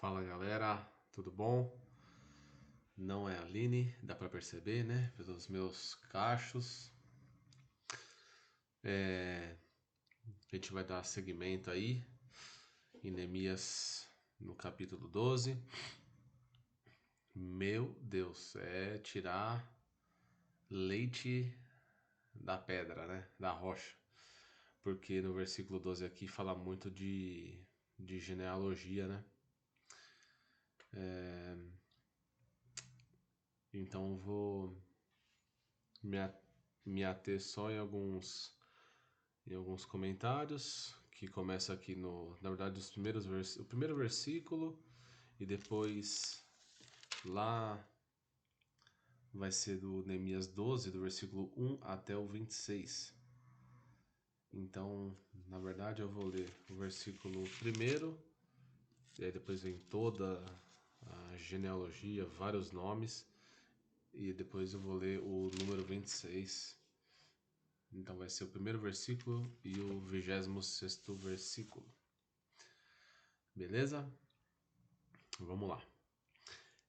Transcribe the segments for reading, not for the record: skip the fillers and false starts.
Fala galera, tudo bom? Não é a Aline, dá pra perceber, né? Pelos meus cachos. A gente vai dar seguimento aí em Neemias no capítulo 12. Meu Deus, é tirar leite da pedra, né? Da rocha. Porque no versículo 12 aqui fala muito de genealogia, né? Então vou me, me ater só em alguns comentários, que começa aqui na verdade, o primeiro versículo, e depois lá vai ser do Neemias 12, do versículo 1 até o 26. Então, na verdade, eu vou ler o versículo primeiro, e aí depois vem toda a genealogia, vários nomes, e depois eu vou ler o número 26. Então vai ser o primeiro versículo e o 26º versículo. Beleza? Vamos lá.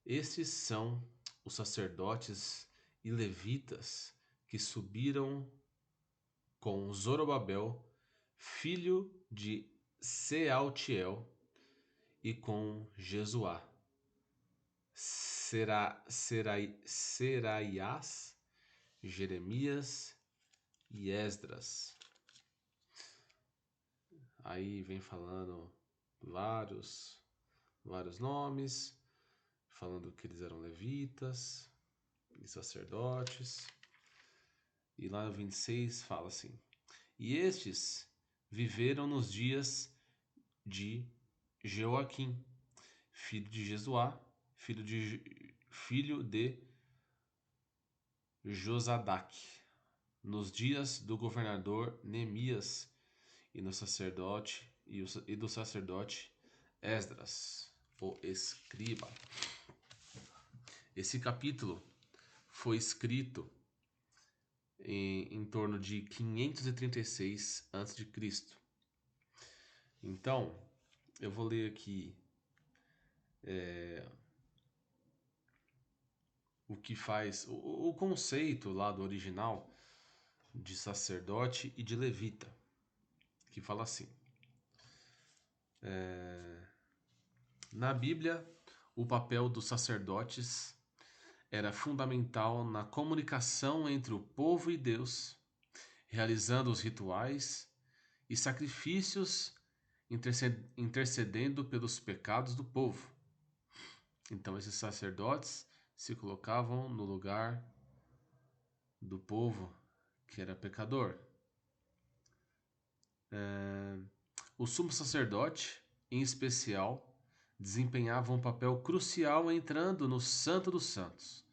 Estes são os sacerdotes e levitas que subiram com Zorobabel, filho de Sealtiel, e com Jesuá, Seraias, Jeremias e Esdras. Aí vem falando vários nomes, falando que eles eram levitas e sacerdotes. E lá no 26 fala assim: E estes viveram nos dias de Joaquim, filho de Jesuá, filho de Josadac, nos dias do governador Neemias e do sacerdote Esdras, o escriba. Esse capítulo foi escrito em torno de 536 a.C. Então, eu vou ler aqui o que faz o conceito lá do original de sacerdote e de levita, que fala assim: na Bíblia, o papel dos sacerdotes era fundamental na comunicação entre o povo e Deus, realizando os rituais e sacrifícios, intercedendo pelos pecados do povo. Então, esses sacerdotes se colocavam no lugar do povo que era pecador. O sumo sacerdote, em especial, desempenhava um papel crucial entrando no Santo dos Santos,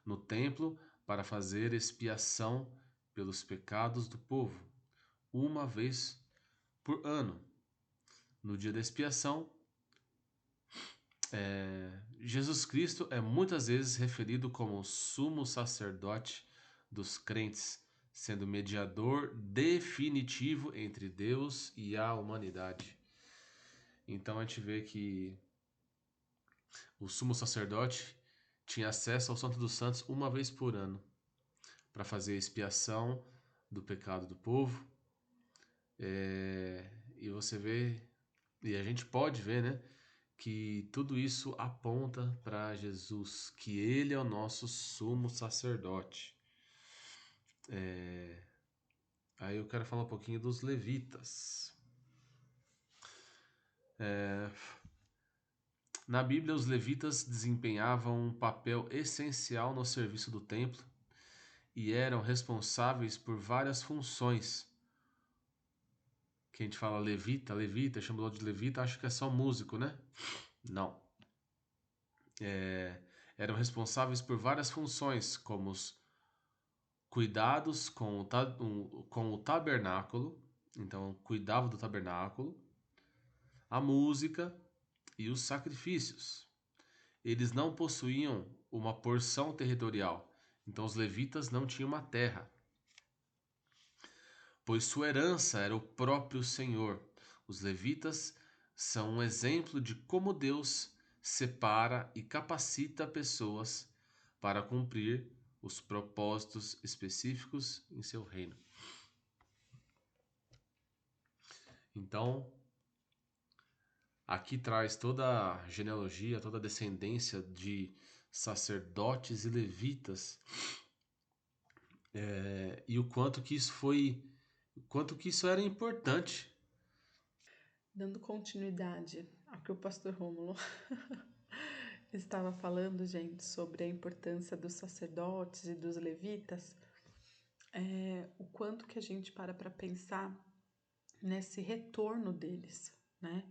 no templo, para fazer expiação pelos pecados do povo, uma vez por ano. No dia da expiação, Jesus Cristo é muitas vezes referido como o sumo sacerdote dos crentes, sendo mediador definitivo entre Deus e a humanidade. Então a gente vê que o sumo sacerdote tinha acesso ao Santo dos Santos uma vez por ano para fazer a expiação do pecado do povo. E você vê, e a gente pode ver, né, que tudo isso aponta para Jesus, que ele é o nosso sumo sacerdote. Aí eu quero falar um pouquinho dos levitas. Na Bíblia, os levitas desempenhavam um papel essencial no serviço do templo e eram responsáveis por várias funções. Que a gente fala levita, chamou de levita, acho que é só músico, né? Não. Eram responsáveis por várias funções, como os cuidados com o tabernáculo, então cuidavam do tabernáculo, a música e os sacrifícios. Eles não possuíam uma porção territorial, então os levitas não tinham uma terra, pois sua herança era o próprio Senhor. Os levitas são um exemplo de como Deus separa e capacita pessoas para cumprir os propósitos específicos em seu reino. Então, aqui traz toda a genealogia, toda a descendência de sacerdotes e levitas, e o quanto que isso era importante. Dando continuidade ao que o pastor Rômulo estava falando, gente, sobre a importância dos sacerdotes e dos levitas, o quanto que a gente para pensar nesse retorno deles, né?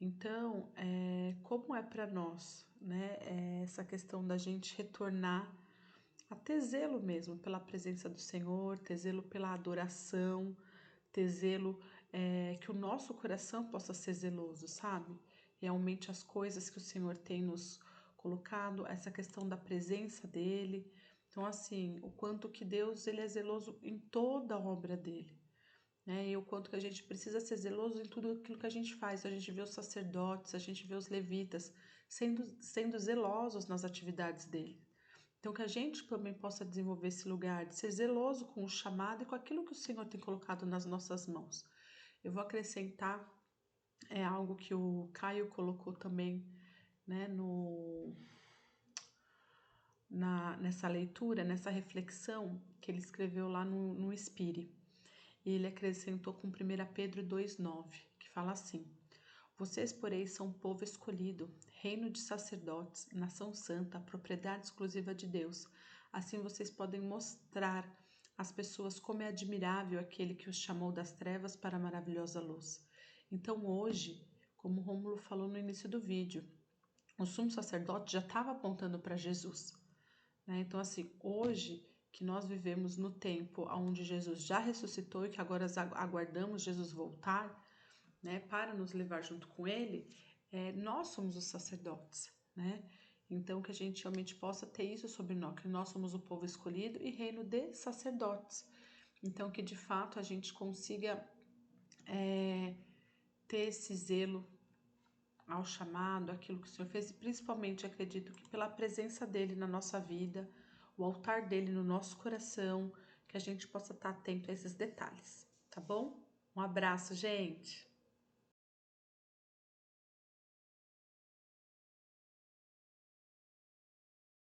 Então, como é para nós, né, essa questão da gente retornar a ter zelo mesmo pela presença do Senhor, ter zelo pela adoração, ter zelo, que o nosso coração possa ser zeloso, sabe? Realmente as coisas que o Senhor tem nos colocado, essa questão da presença dEle. Então, assim, o quanto que Deus ele é zeloso em toda a obra dEle, né? E o quanto que a gente precisa ser zeloso em tudo aquilo que a gente faz. A gente vê os sacerdotes, a gente vê os levitas sendo zelosos nas atividades dele. Então, que a gente também possa desenvolver esse lugar de ser zeloso com o chamado e com aquilo que o Senhor tem colocado nas nossas mãos. Eu vou acrescentar algo que o Caio colocou também, né, nessa leitura, nessa reflexão que ele escreveu lá no Inspire. E ele acrescentou com 1 Pedro 2,9, que fala assim: Vocês, porém, são um povo escolhido, reino de sacerdotes, nação santa, propriedade exclusiva de Deus. Assim vocês podem mostrar às pessoas como é admirável aquele que os chamou das trevas para a maravilhosa luz. Então hoje, como o Rômulo falou no início do vídeo, o sumo sacerdote já estava apontando para Jesus, né? Então assim, hoje que nós vivemos no tempo onde Jesus já ressuscitou e que agora aguardamos Jesus voltar, né, para nos levar junto com ele, nós somos os sacerdotes, né? Então que a gente realmente possa ter isso sobre nós, que nós somos o povo escolhido e reino de sacerdotes. Então que de fato a gente consiga ter esse zelo ao chamado, aquilo que o Senhor fez, e principalmente acredito que pela presença dele na nossa vida, o altar dele no nosso coração, que a gente possa estar atento a esses detalhes, tá bom? Um abraço, gente!